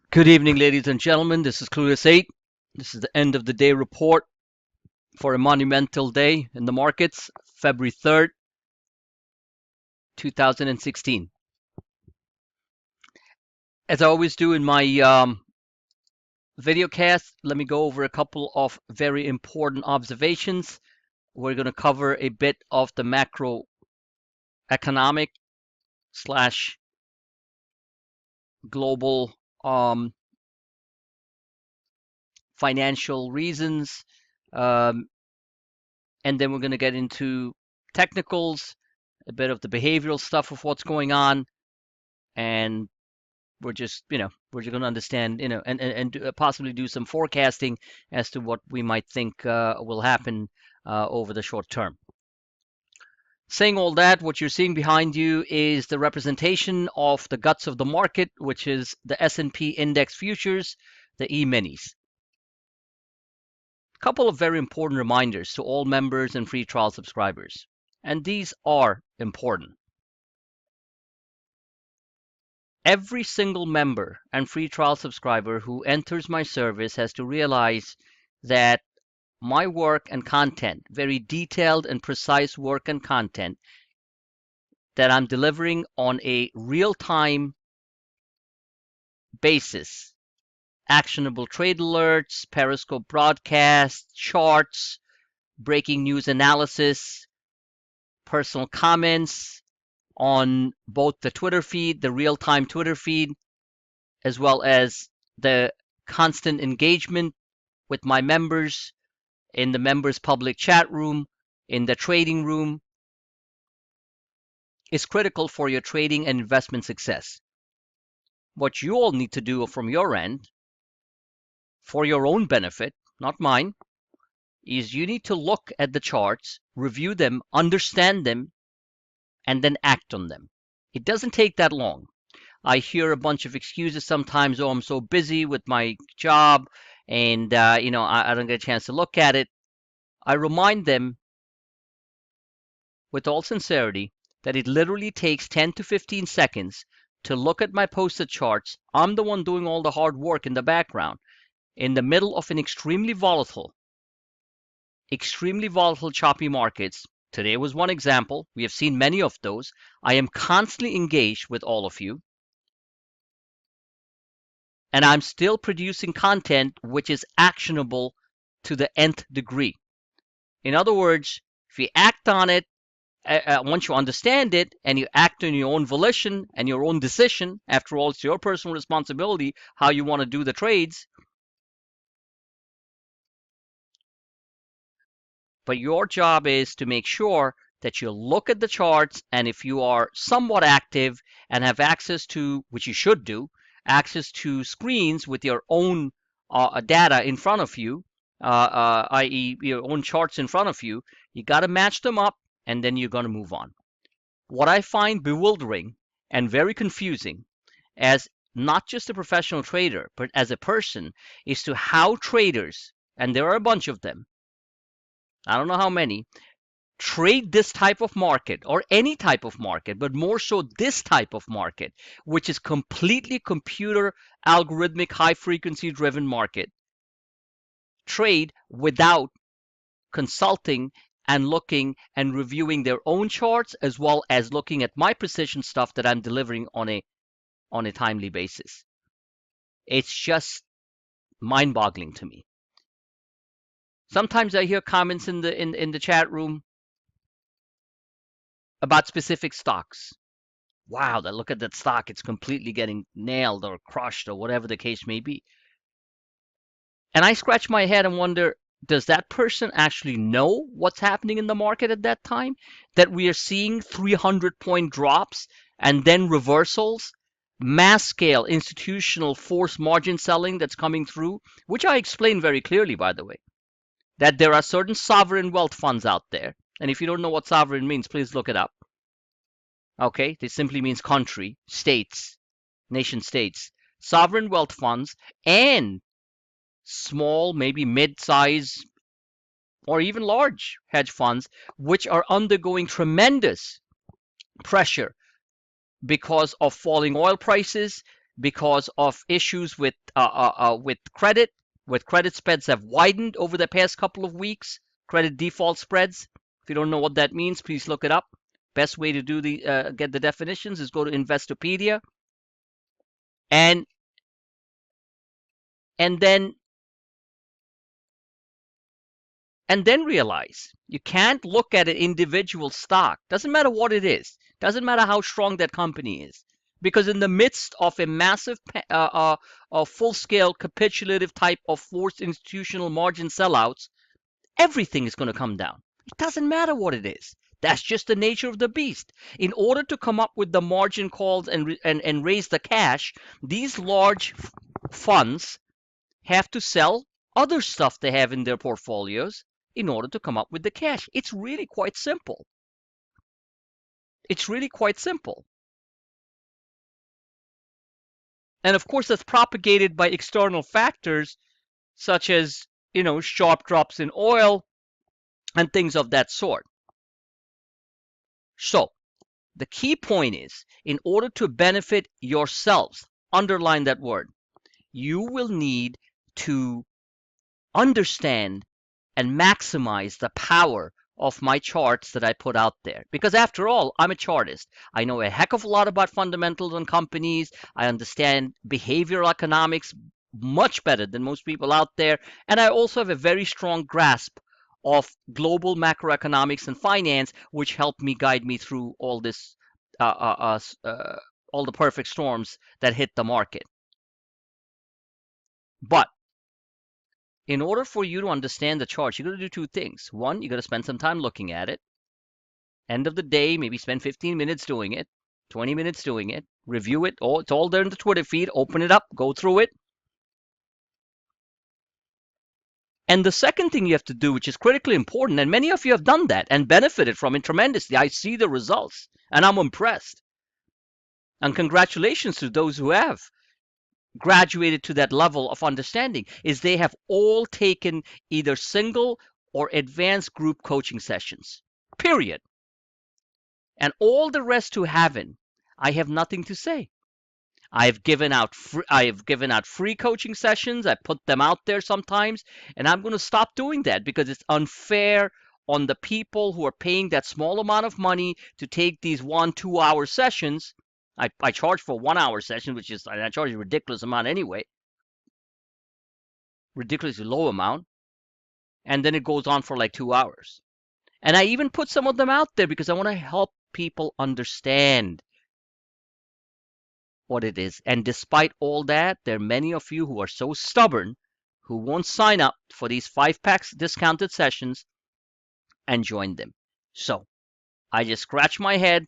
Good evening, ladies and gentlemen. This is Clueless 8. This is the end of the day report for a monumental day in the markets, February 3rd, 2016. As I always do in my video cast, let me go over a couple of very important observations. We're going to cover a bit of the macroeconomic slash global financial reasons. Um, and then we're going to get into technicals, a bit of the behavioral stuff of what's going on, and we're just going to understand, and possibly do some forecasting as to what we might think will happen over the short term. Saying all that, what you're seeing behind you is the representation of the guts of the market, which is the S&P index futures, the E-minis. A couple of very important reminders to all members and free trial subscribers, and these are important. Every single member and free trial subscriber who enters my service has to realize that my work and content, very detailed and precise work and content that I'm delivering on a real-time basis, actionable trade alerts, Periscope broadcasts, charts, breaking news analysis, personal comments on both the Twitter feed, the real-time Twitter feed, as well as the constant engagement with my members in the members public chat room, in the trading room, is critical for your trading and investment success. What you all need to do from your end, for your own benefit, not mine, is you need to look at the charts, review them, understand them, and then act on them. It doesn't take that long. I hear a bunch of excuses sometimes. Oh, I'm so busy with my job, and I don't get a chance to look at it. I remind them with all sincerity that it literally takes 10 to 15 seconds to look at my posted charts. I'm the one doing all the hard work in the background in the middle of an extremely volatile, choppy markets. Today was one example. We have seen many of those. I am constantly engaged with all of you, and I'm still producing content which is actionable to the nth degree. In other words, if you act on it, once you understand it and you act on your own volition and your own decision, after all, it's your personal responsibility how you want to do the trades. But your job is to make sure that you look at the charts, and if you are somewhat active and have access to, which you should do, access to screens with your own data in front of you, i.e. your own charts in front of you, you got to match them up, and then you're going to move on. What I find bewildering and very confusing, as not just a professional trader, but as a person, is to how traders, and there are a bunch of them, I don't know how many, trade this type of market or any type of market, but more so this type of market, which is completely computer algorithmic, high frequency driven market, trade without consulting and looking and reviewing their own charts, as well as looking at my precision stuff that I'm delivering on a timely basis. It's just mind-boggling to me. Sometimes I hear comments in the chat room about specific stocks. Wow, look at that stock, it's completely getting nailed or crushed or whatever the case may be. And I scratch my head and wonder, does that person actually know what's happening in the market at that time? That we are seeing 300-point drops and then reversals, mass scale institutional force margin selling that's coming through, which I explained very clearly, by the way, that there are certain sovereign wealth funds out there. And if you don't know what sovereign means, please look it up. Okay, this simply means country, states, nation states, sovereign wealth funds, and small, maybe mid-size, or even large hedge funds, which are undergoing tremendous pressure because of falling oil prices, because of issues with credit, with credit spreads have widened over the past couple of weeks. Credit default spreads. If you don't know what that means, please look it up. Best way to do the get the definitions is go to Investopedia, and and then and then realize you can't look at an individual stock. Doesn't matter what it is. Doesn't matter how strong that company is. Because in the midst of a massive, full-scale capitulative type of forced institutional margin sellouts, everything is going to come down. It doesn't matter what it is. That's just the nature of the beast. In order to come up with the margin calls and raise the cash, these large funds have to sell other stuff they have in their portfolios in order to come up with the cash. It's really quite simple. It's really quite simple. And of course, that's propagated by external factors such as, sharp drops in oil and things of that sort. So, the key point is, in order to benefit yourselves, underline that word, you will need to understand and maximize the power of my charts that I put out there. Because after all, I'm a chartist. I know a heck of a lot about fundamentals on companies. I understand behavioral economics much better than most people out there. And I also have a very strong grasp of global macroeconomics and finance, which helped me guide me through all this, all the perfect storms that hit the market. But in order for you to understand the charts, you got to do two things. One, you got to spend some time looking at it. End of the day, maybe spend 15 minutes doing it, 20 minutes doing it, review it. Oh, it's all there in the Twitter feed. Open it up, go through it. And the second thing you have to do, which is critically important, and many of you have done that and benefited from it tremendously. I see the results and I'm impressed. And congratulations to those who have graduated to that level of understanding, is they have all taken either single or advanced group coaching sessions, period. And all the rest who haven't, I have nothing to say. I have given out free coaching sessions. I put them out there sometimes, and I'm going to stop doing that because it's unfair on the people who are paying that small amount of money to take these 1-2 hour sessions. I charge for a 1 hour session, which is, I charge a ridiculous amount anyway, ridiculously low amount, and then it goes on for like 2 hours. And I even put some of them out there because I want to help people understand what it is. And despite all that, there are many of you who are so stubborn who won't sign up for these 5-pack discounted sessions and join them. So I just scratch my head,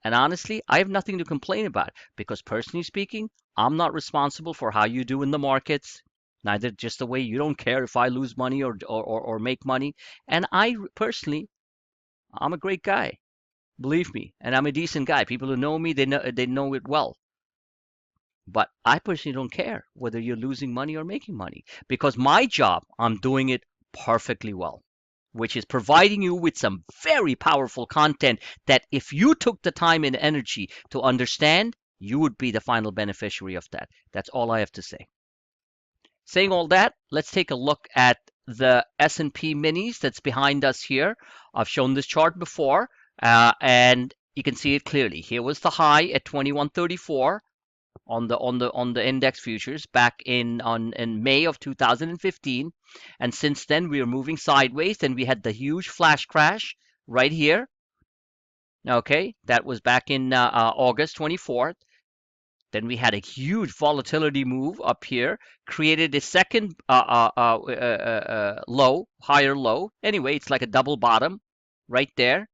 and honestly, I have nothing to complain about because personally speaking, I'm not responsible for how you do in the markets. Neither just the way you don't care if I lose money or make money. And I personally, I'm a great guy. Believe me, and I'm a decent guy. People who know me, they know it well. But I personally don't care whether you're losing money or making money because my job, I'm doing it perfectly well, which is providing you with some very powerful content that if you took the time and energy to understand, you would be the final beneficiary of that. That's all I have to say. Saying all that, let's take a look at the S&P minis that's behind us here. I've shown this chart before, and you can see it clearly. Here was the high at 2134 on the index futures back in May of 2015, and since then we are moving sideways. And we had the huge flash crash right here. Okay, that was back in August 24th. Then we had a huge volatility move up here, created a second low, higher low. Anyway, it's like a double bottom right there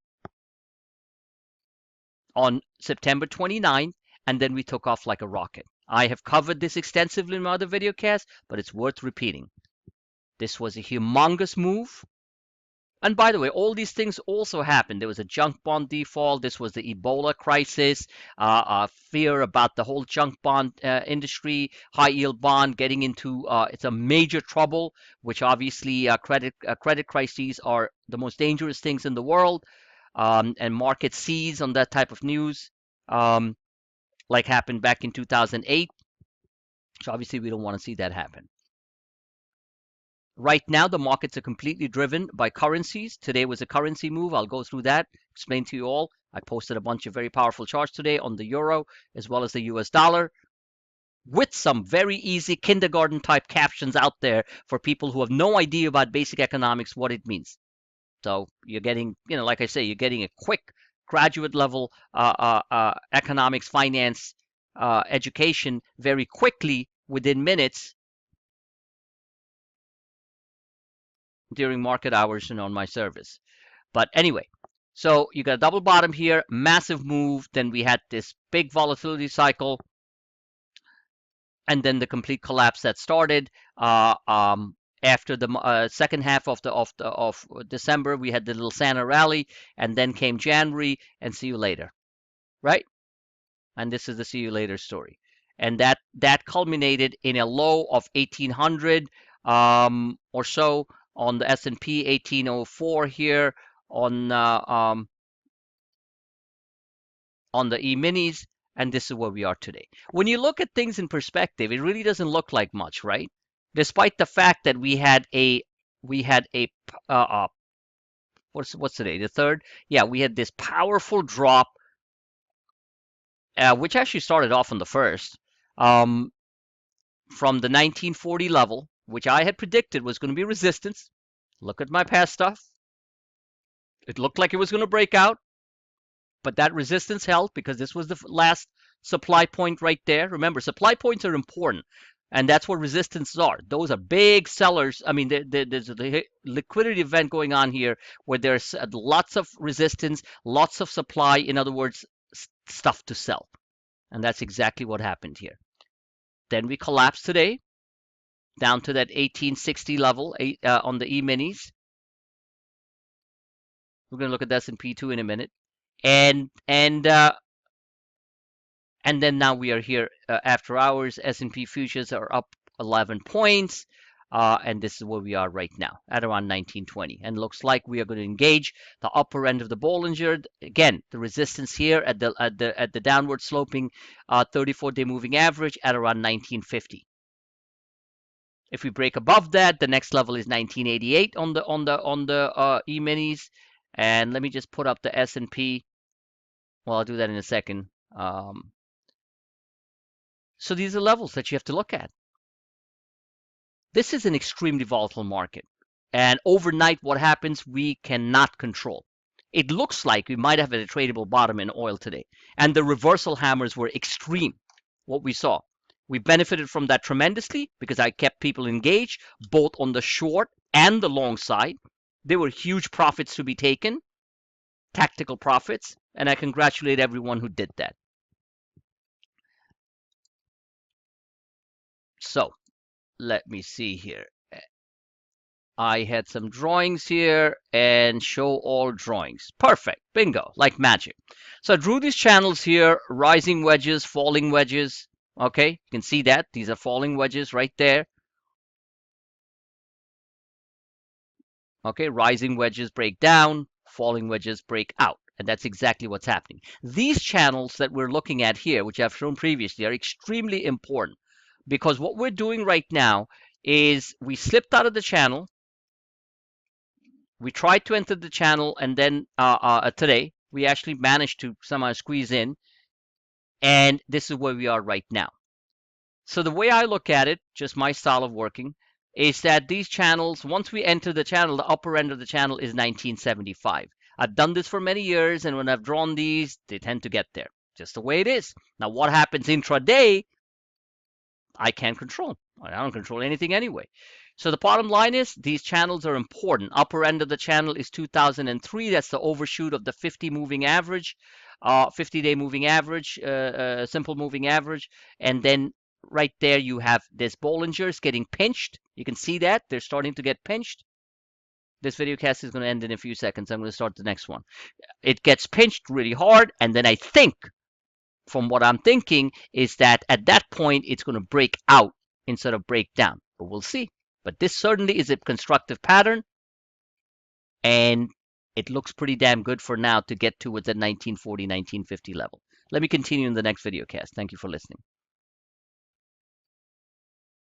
on September 29th, and then we took off like a rocket. I have covered this extensively in my other video cast, but it's worth repeating. This was a humongous move. And by the way, all these things also happened. There was a junk bond default. This was the Ebola crisis, fear about the whole junk bond industry, high yield bond getting into it's a major trouble, which obviously credit crises are the most dangerous things in the world, and market seize on that type of news, like happened back in 2008. So obviously we don't want to see that happen. Right now, the markets are completely driven by currencies. Today was a currency move. I'll go through that, explain to you all. I posted a bunch of very powerful charts today on the euro as well as the US dollar with some very easy kindergarten type captions out there for people who have no idea about basic economics, what it means. So you're getting, like I say, you're getting a quick graduate level economics, finance education very quickly within minutes during market hours and on my service. But anyway, so you got a double bottom here, massive move. Then we had this big volatility cycle, and then the complete collapse that started. After the second half of December, we had the little Santa rally, and then came January, and see you later, right? And this is the see you later story, and that culminated in a low of 1800 or so on the S&P, 1804 here on the E-minis, and this is where we are today. When you look at things in perspective, it really doesn't look like much, right? Despite the fact that we had a what's today, the third? Yeah, we had this powerful drop, which actually started off on the first, um, from the 1940 level, which I had predicted was going to be resistance. Look at my past stuff. It looked like it was going to break out, but that resistance held because this was the last supply point right there. Remember, supply points are important, and that's what resistances are. Those are big sellers. I mean, there's a liquidity event going on here where there's lots of resistance, lots of supply. In other words, stuff to sell. And that's exactly what happened here. Then we collapsed today down to that 1860 level on the E-minis. We're going to look at the S&P 2 in a minute. And then now we are here after hours. S&P futures are up 11 points. And this is where we are right now at around 1920. And looks like we are going to engage the upper end of the Bollinger. Again, the resistance here at the downward sloping 34-day moving average at around 1950. If we break above that, the next level is 1988 on the E-minis. And let me just put up the S&P. Well, I'll do that in a second. So these are levels that you have to look at. This is an extremely volatile market. And overnight, what happens, we cannot control. It looks like we might have a tradable bottom in oil today. And the reversal hammers were extreme, what we saw. We benefited from that tremendously because I kept people engaged, both on the short and the long side. There were huge profits to be taken, tactical profits, and I congratulate everyone who did that. So let me see here. I had some drawings here and show all drawings. Perfect. Bingo. Like magic. So I drew these channels here, rising wedges, falling wedges. Okay, you can see that. These are falling wedges right there. Okay, rising wedges break down, falling wedges break out. And that's exactly what's happening. These channels that we're looking at here, which I've shown previously, are extremely important because what we're doing right now is we slipped out of the channel. We tried to enter the channel, and then today we actually managed to somehow squeeze in, and this is where we are right now. So the way I look at it, just my style of working, is that these channels, once we enter the channel, the upper end of the channel is 1975. I've done this for many years, and when I've drawn these, they tend to get there. Just the way it is. Now, what happens intraday, I can't control. I don't control anything anyway. So the bottom line is these channels are important. Upper end of the channel is 2003. That's the overshoot of the 50 moving average, 50-day moving average, simple moving average. And then right there you have this Bollinger's getting pinched. You can see that they're starting to get pinched. This video cast is going to end in a few seconds. I'm going to start the next one. It gets pinched really hard, and then I think, from what I'm thinking, is that at that point it's going to break out instead of break down. But we'll see. But this certainly is a constructive pattern, and it looks pretty damn good for now to get towards that 1940, 1950 level. Let me continue in the next video cast. Thank you for listening.